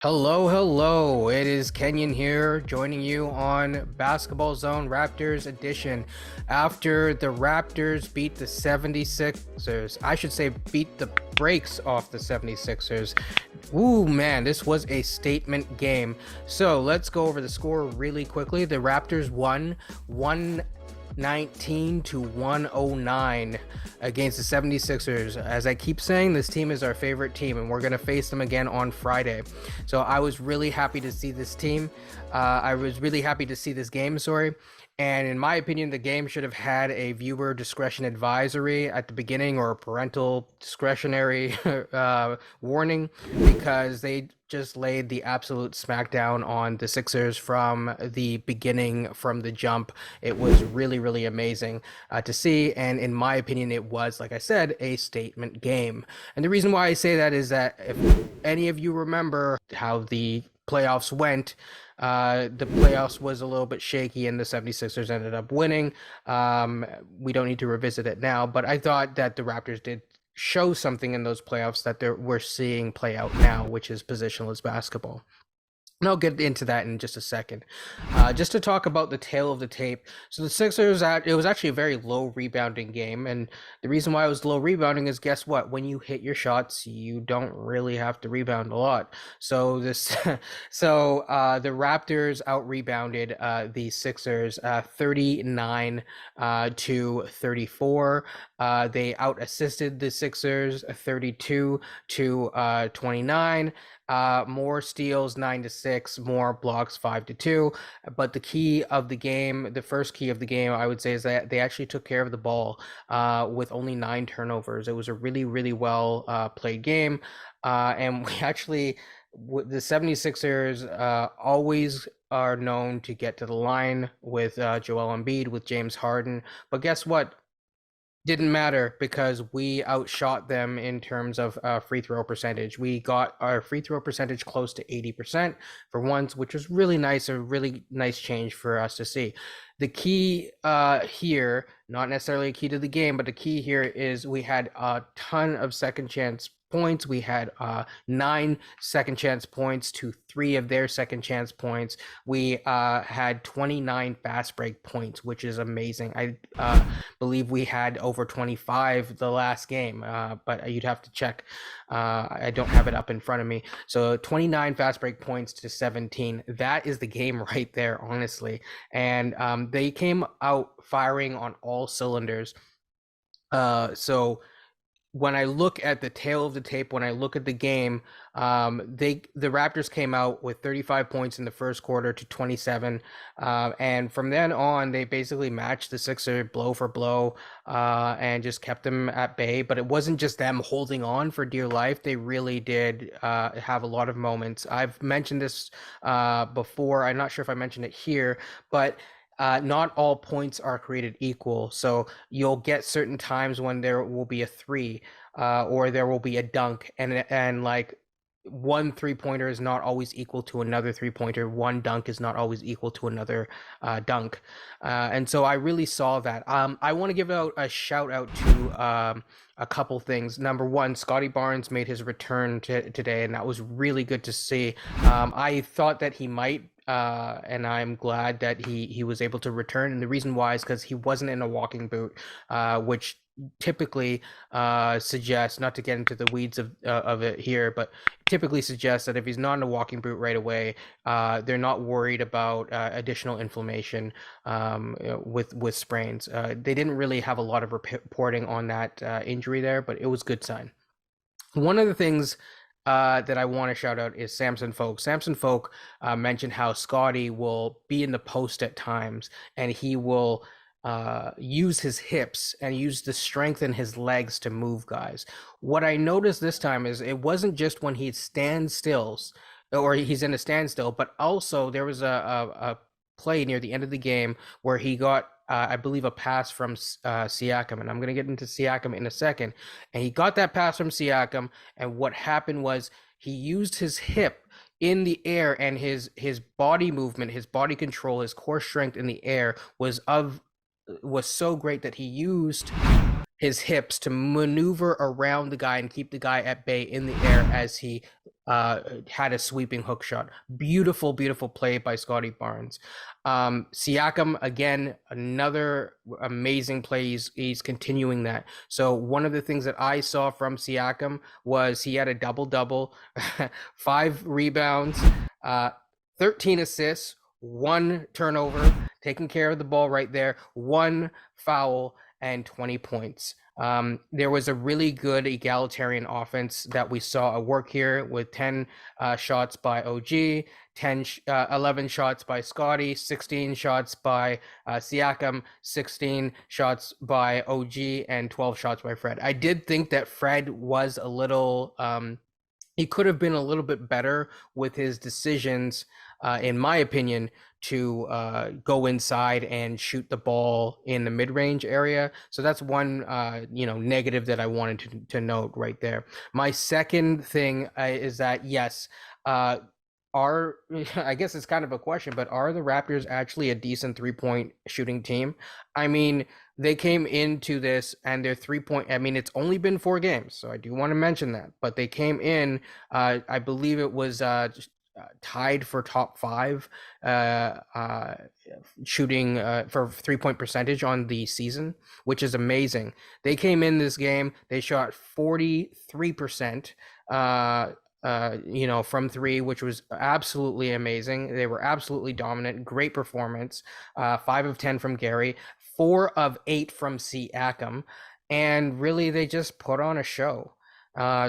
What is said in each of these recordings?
Hello. It is Kenyon here, joining you on Basketball Zone Raptors edition. After the Raptors beat the 76ers, I should say beat the brakes off the 76ers. Ooh, man, this was a statement game. So let's go over the score really quickly. The Raptors won 119 to 109 against the 76ers. As I keep saying, this team is our favorite team, and we're going to face them again on Friday. So I was really happy to see this team. I was really happy to see this game, sorry. And in my opinion, the game should have had a viewer discretion advisory at the beginning or a parental discretionary warning, because they just laid the absolute smackdown on the Sixers from the beginning, from the jump. It was really amazing to see. And in my opinion, it was, like I said, a statement game. And the reason why I say that is that if any of you remember how the playoffs went, the playoffs was a little bit shaky and the 76ers ended up winning. We don't need to revisit it now, but I thought that the Raptors did show something in those playoffs that we're seeing play out now, which is positionless basketball. And I'll get into that in just a second. Just to talk about the tail of the tape. So the Sixers, it was actually a very low rebounding game. And the reason why it was low rebounding is, guess what? When you hit your shots, you don't really have to rebound a lot. So the Raptors out rebounded the Sixers 39 to 34. They out assisted the Sixers 32 to 29. More steals 9-6, more blocks 5-2. But the key of the game, the first key of the game, I would say, is that they actually took care of the ball with only 9 turnovers. It was a really well played game. And we actually, the 76ers always are known to get to the line with Joel Embiid, with James Harden. But guess what? Didn't matter, because we outshot them in terms of free throw percentage. We got our free throw percentage close to 80% for once, which was really nice, a really nice change for us to see. The key here, not necessarily a key to the game, but the key here is we had a ton of second chance points. We had 9 second chance points to 3 of their second chance points. We had 29 fast break points, which is amazing. I believe we had over 25 the last game, but you'd have to check. I don't have it up in front of me. So 29 fast break points to 17. That is the game right there, honestly. And they came out firing on all cylinders. So when I look at the tail of the tape, when I look at the game, the Raptors came out with 35 points in the first quarter to 27, and from then on, they basically matched the Sixers blow for blow, and just kept them at bay. But it wasn't just them holding on for dear life; they really did have a lot of moments. I've mentioned this before. I'm not sure if I mentioned it here, but not all points are created equal. So you'll get certain times when there will be a three, or there will be a dunk, and like one 3-pointer is not always equal to another 3-pointer. One dunk is not always equal to another dunk. And so I really saw that. I want to give out a shout out to a couple things. Number one, Scottie Barnes made his return today, and that was really good to see. I thought that he might, and I'm glad that he was able to return. And the reason why is because he wasn't in a walking boot, which typically suggests, not to get into the weeds of it here, but typically suggests that if he's not in a walking boot right away, they're not worried about additional inflammation with sprains. They didn't really have a lot of reporting on that injury there, but it was a good sign. One of the things that I want to shout out is Samson Folk. Samson Folk mentioned how Scottie will be in the post at times, and he will use his hips and use the strength in his legs to move guys. What I noticed this time is it wasn't just when he stands stills, or he's in a standstill, but also there was a play near the end of the game where he got, I believe, a pass from Siakam, and I'm going to get into Siakam in a second. And he got that pass from Siakam, and what happened was he used his hip in the air, and his body movement, his body control, his core strength in the air was so great that he used his hips to maneuver around the guy and keep the guy at bay in the air as he had a sweeping hook shot. Beautiful, beautiful play by Scottie Barnes. Siakam, again, another amazing play. He's continuing that. So one of the things that I saw from Siakam was he had a double-double, 5 rebounds, 13 assists, 1 turnover, taking care of the ball right there, 1 foul, and 20 points. There was a really good egalitarian offense that we saw at work here with 10 shots by OG, 11 shots by Scottie, 16 shots by Siakam, 16 shots by OG, and 12 shots by Fred. I did think that Fred was a little, he could have been a little bit better with his decisions, in my opinion, to go inside and shoot the ball in the mid-range area. So that's one negative that I wanted to note right there. My second thing is that, yes, I guess it's kind of a question, but are the Raptors actually a decent 3-point shooting team? I mean, they came into this and their 3-point, I mean, it's only been 4 games, so I do want to mention that, but they came in, I believe it was tied for top 5 shooting for 3-point percentage on the season, which is amazing. They came in this game, they shot 43% from 3, which was absolutely amazing. They were absolutely dominant. Great performance. 5 of 10 from Gary, 4 of 8 from Siakam, and really they just put on a show.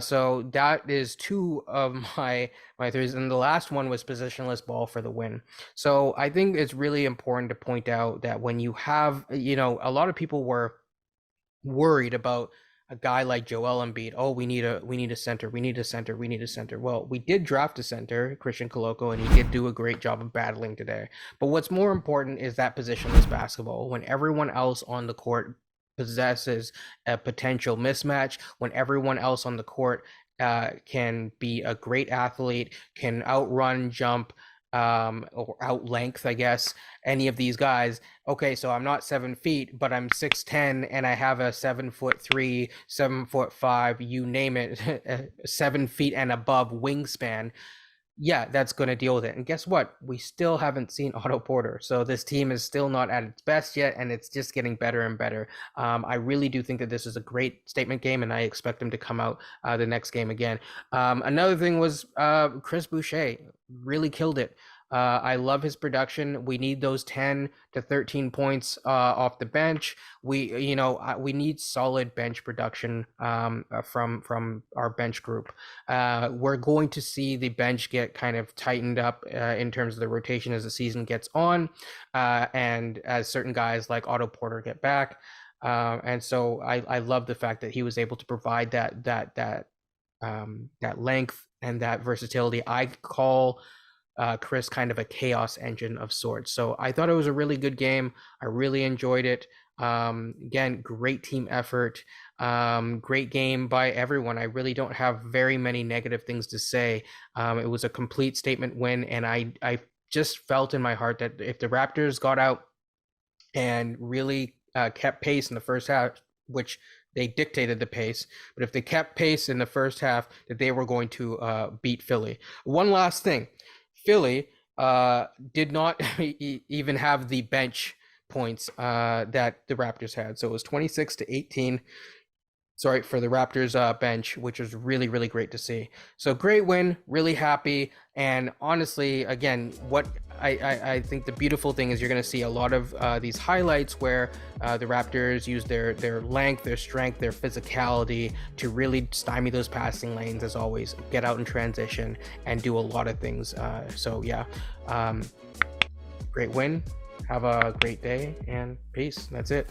So that is 2 of my threes, and the last one was positionless ball for the win. So I think it's really important to point out that when you have, a lot of people were worried about a guy like Joel Embiid. Oh, we need a center. We need a center. We need a center. Well, we did draft a center, Christian Koloko, and he did do a great job of battling today. But what's more important is that positionless basketball. When everyone else on the court possesses a potential mismatch, when everyone else on the court can be a great athlete, can outrun, jump, or out length, I guess, any of these guys. Okay, so I'm not 7 feet, but I'm 6'10", and I have a 7'3", 7'5", you name it, 7 feet and above wingspan. Yeah, that's going to deal with it. And guess what? We still haven't seen Otto Porter. So this team is still not at its best yet, and it's just getting better and better. I really do think that this is a great statement game, and I expect him to come out the next game again. Another thing was Chris Boucher really killed it. I love his production. We need those 10 to 13 points off the bench. We need solid bench production from our bench group. We're going to see the bench get kind of tightened up in terms of the rotation as the season gets on, and as certain guys like Otto Porter get back. And so I love the fact that he was able to provide that length and that versatility. I call Chris kind of a chaos engine of sorts. So I thought it was a really good game. I really enjoyed it. Again, great team effort. Great game by everyone. I really don't have very many negative things to say. It was a complete statement win, and I just felt in my heart that if the Raptors got out and really kept pace in the first half, which they dictated the pace, but if they kept pace in the first half, that they were going to beat Philly. One last thing. Philly did not even have the bench points that the Raptors had. So it was 26-18. Sorry, for the Raptors bench, which was really, really great to see. So great win, really happy. And honestly, again, what I think the beautiful thing is you're going to see a lot of these highlights where the Raptors use their length, their strength, their physicality to really stymie those passing lanes, as always, get out in transition and do a lot of things. So yeah, great win. Have a great day and peace. That's it.